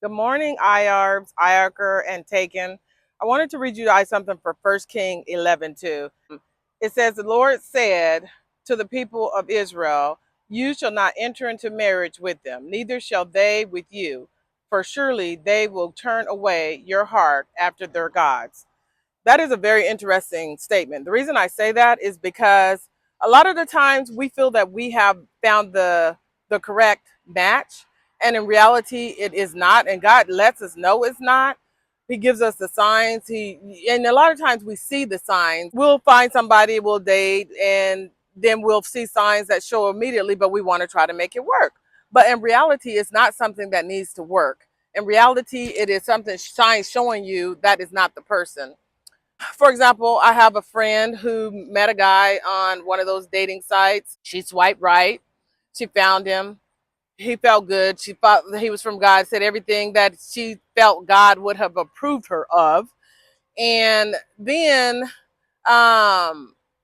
Good morning, IARBs, IARCR, and Taken. I wanted to read you guys something for 1 King 11:2. It says, the Lord said to the people of Israel, you shall not enter into marriage with them, neither shall they with you, for surely they will turn away your heart after their gods. That is a very interesting statement. The reason I say that is because a lot of the times we feel that we have found the correct match, and in reality it is not, and God lets us know it's not. He gives us the signs. And a lot of times we see the signs. We'll find somebody we'll date, and then we'll see signs that show immediately, but we want to try to make it work. But in reality, it's not something that needs to work. In reality, it is something, signs showing you that is not the person. For example, I have a friend who met a guy on one of those dating sites. She swiped right. She found him. He felt good. She thought that he was from God, said everything that she felt God would have approved her of. And then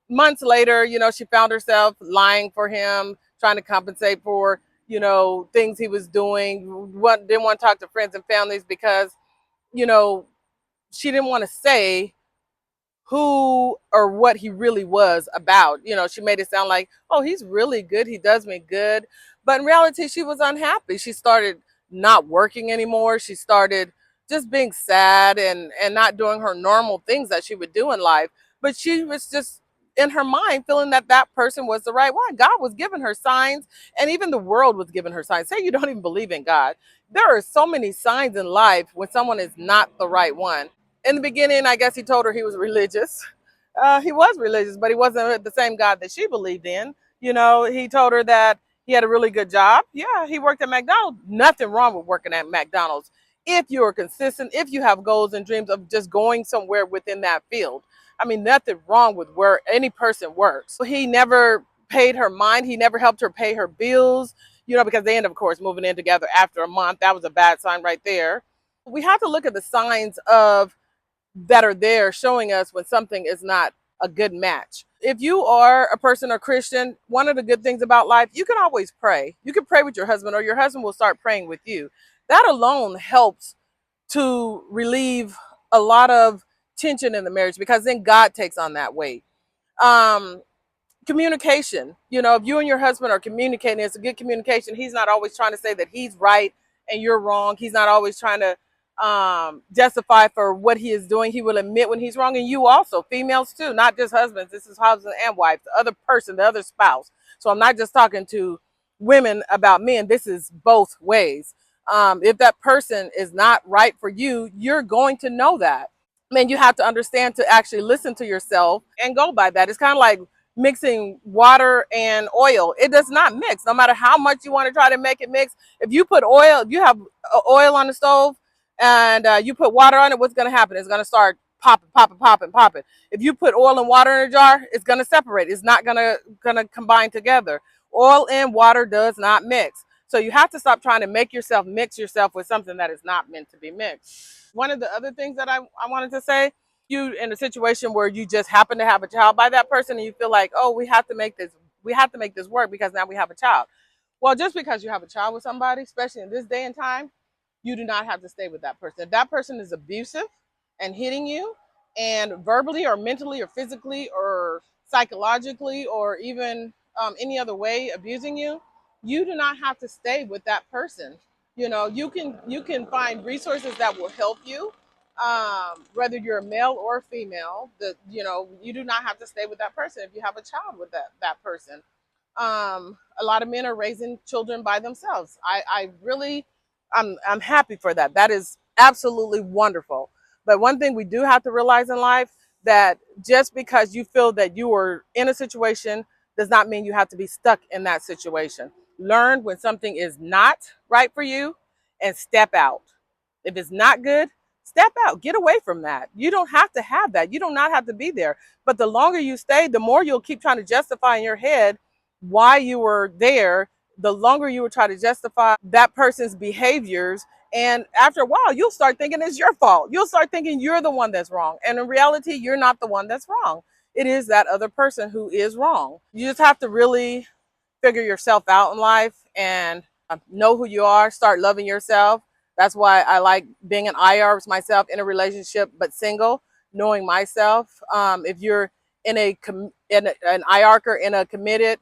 months later, she found herself lying for him, trying to compensate for, things he was doing. Didn't want to talk to friends and families because, you know, she didn't want to say who or what he really was about. She made it sound like, oh, he's really good. He does me good. But in reality, she was unhappy. She started not working anymore. She started just being sad and not doing her normal things that she would do in life. But she was just in her mind feeling that that person was the right one. God was giving her signs, and even the world was giving her signs. Say you don't even believe in God. There are so many signs in life when someone is not the right one. In the beginning, I guess he told her he was religious. He was religious, but he wasn't the same God that she believed in. He told her that he had a really good job. Yeah, he worked at McDonald's. Nothing wrong with working at McDonald's if you are consistent, if you have goals and dreams of just going somewhere within that field. I mean, nothing wrong with where any person works. He never paid her mind. He never helped her pay her bills, because they ended up, of course, moving in together after a month. That was a bad sign right there. We have to look at the signs of that are there showing us when something is not a good match. If you are a person or Christian, one of the good things about life, you can always pray. You can pray with your husband, or your husband will start praying with you. That alone helps to relieve a lot of tension in the marriage, because then God takes on that weight. Um, Communication. If you and your husband are communicating, it's a good communication. He's not always trying to say that he's right and you're wrong. He's not always trying to justify for what he is doing. He will admit when he's wrong. And you also, females too, not just husbands. This is husband and wife, the other person, the other spouse. So I'm not just talking to women about men. This is both ways. If that person is not right for you, you're going to know that. Man, you have to understand to actually listen to yourself and go by that. It's kind of like mixing water and oil. It does not mix, no matter how much you want to try to make it mix. If you put oil, you have oil on the stove, and you put water on it, what's going to happen? It's going to start popping, popping, popping, popping. If you put oil and water in a jar, it's going to separate. It's not going to combine together. Oil and water does not mix. So you have to stop trying to make yourself mix yourself with something that is not meant to be mixed. One of the other things that I wanted to say, you in a situation where you just happen to have a child by that person, and you feel like, oh, we have to make this work because now we have a child. Well, just because you have a child with somebody, especially in this day and time, you do not have to stay with that person. If that person is abusive and hitting you, and verbally or mentally or physically or psychologically or even any other way abusing you, you do not have to stay with that person. You can find resources that will help you, whether you're a male or a female. You do not have to stay with that person if you have a child with that person. A lot of men are raising children by themselves. I really, I'm happy for that. That is absolutely wonderful. But one thing we do have to realize in life, that just because you feel that you are in a situation does not mean you have to be stuck in that situation. Learn when something is not right for you and step out. If it's not good, step out. Get away from that. You don't have to have that. You do not have to be there. But the longer you stay, the more you'll keep trying to justify in your head why you were there. The longer you will try to justify that person's behaviors. And after a while, you'll start thinking it's your fault. You'll start thinking you're the one that's wrong. And in reality, you're not the one that's wrong. It is that other person who is wrong. You just have to really figure yourself out in life and know who you are, start loving yourself. That's why I like being an IR myself, in a relationship but single, knowing myself. If you're in an IR in a committed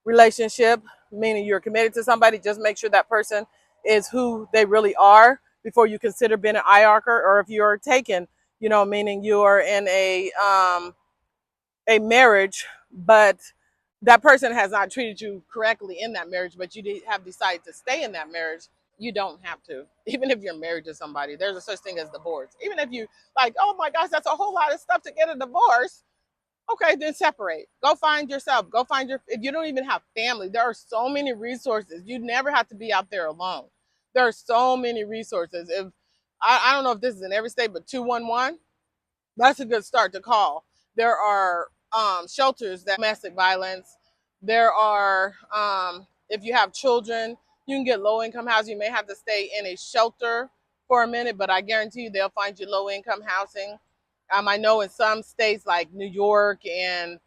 relationship, meaning you're committed to somebody, just make sure that person is who they really are before you consider being an IR. Or if you're taken, meaning you're in a marriage, but that person has not treated you correctly in that marriage, but you have decided to stay in that marriage. You don't have to. Even if you're married to somebody, there's a such thing as divorce. Even if you like, oh my gosh, that's a whole lot of stuff to get a divorce. Okay, then separate. Go find yourself. Go find if you don't even have family, there are so many resources. You never have to be out there alone. There are so many resources. If I don't know if this is in every state, but 211, that's a good start to call. There are shelters that domestic violence. There are, if you have children, you can get low income housing. You may have to stay in a shelter for a minute, but I guarantee you they'll find you low income housing. I know in some states like New York and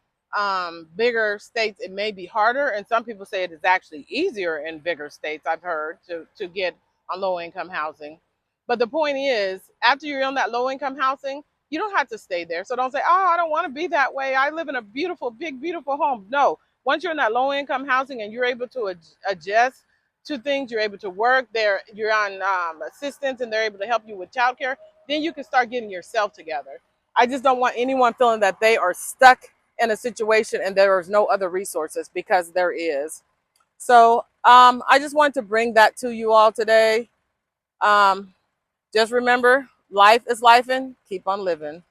bigger states, it may be harder. And some people say it is actually easier in bigger states, I've heard, to get on low income housing. But the point is, after you're on that low income housing, you don't have to stay there. So don't say, oh, I don't want to be that way. I live in a beautiful, big, beautiful home. No, once you're in that low income housing and you're able to adjust to things, you're able to work there, you're on assistance and they're able to help you with childcare, then you can start getting yourself together. I just don't want anyone feeling that they are stuck in a situation and there is no other resources, because there is. So I just wanted to bring that to you all today. Just remember, life is life and keep on living.